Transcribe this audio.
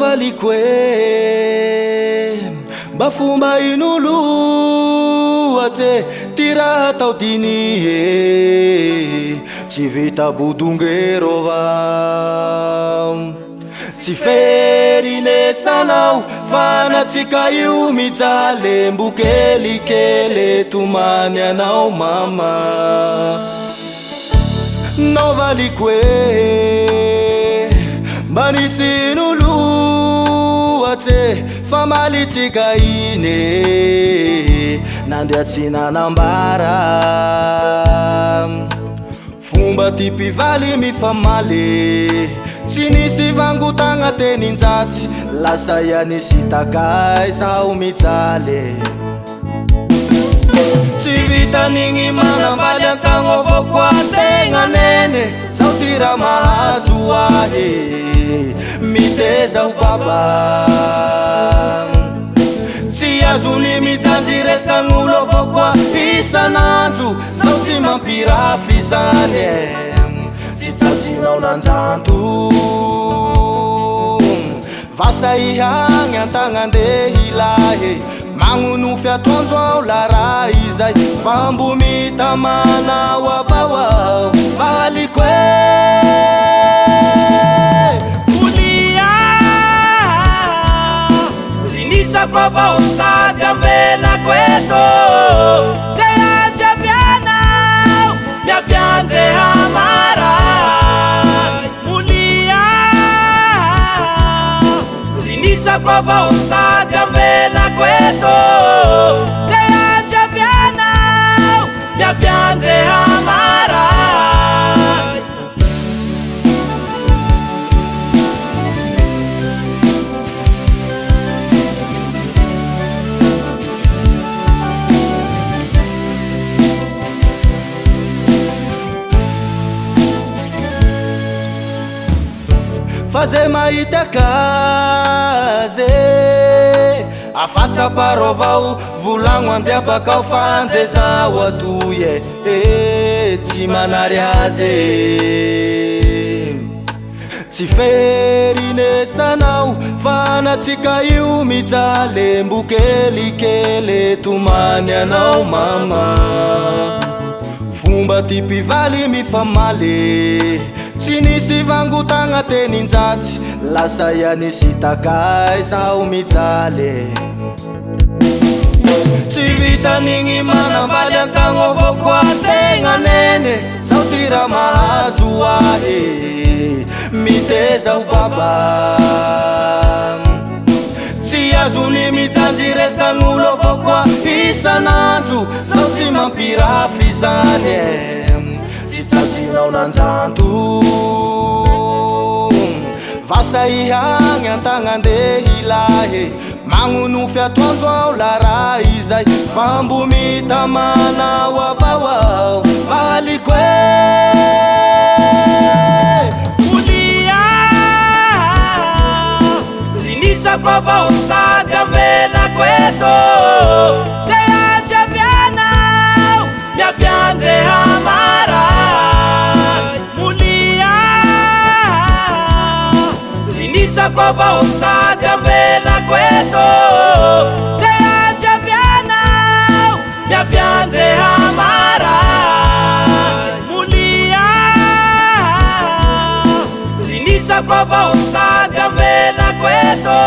valikwe bafumba inulu ate tira tautini tsy vita bodongerova tsy ferine sanao fanatsika io mijaly mbokelikely tomany anao mama no valikwe mba nisy nolo ate fa malitsika ine nandeha tsy nanambara fomba ty mpivaly mifamaly tsy nisy vangotagna teninjaty lasa ianisy takay sao mijaly tsy vitan'igny manambaly antsagno avao koa tegna nene sao ty raha mahazo ahe miteza ho baba tsy azony mijanjy resagn'olo avao koa isanandro sao tsy mampirafy zany tsy tsajinao nanjanto vasa ihagny antagnan-dehy lahy magnonofy atoandro ao la raha izay fa mbo mitamanao avao ao valikwe Linisa kwa vao sady ambelako eto zay ajabianao miapianze hamaray mulia Linisa kwa vao sady ambelako eto zay ajabianao miapianze hamaray faze mahita kaze afatsaparo avao volagno andeha bakao fanjezao atoye tsy manary azy tsy ferine sanao fanatsika io mijaly mbokelikely tomany anao mama fomba ty mpivaly mifamaly tsy nisy vangotagna teninjaty lasa ianisy takay sao mijaly tsy vitan'igny manambaly antsagno avao koa tegna nene sao ty raha mahazo ahe miteza ho baba tsy azony mijanjy resagn'olo avao koa isanandro sao tsy mampirafy zany tsy tsajinao nanjanto vasa ihagny antagnan-dehy lahy magnonofy atoandro ao la raha izay fa mbo mitamanao avao ao valikwe mulia Linisa kwa vao sady ambelako eto zay ajabianao miapianze hamaray mulia Linisa kwa vao sady ambelako eto zay ajabianao miapianze hamaray mulia Linisa kwa vao sady ambelako eto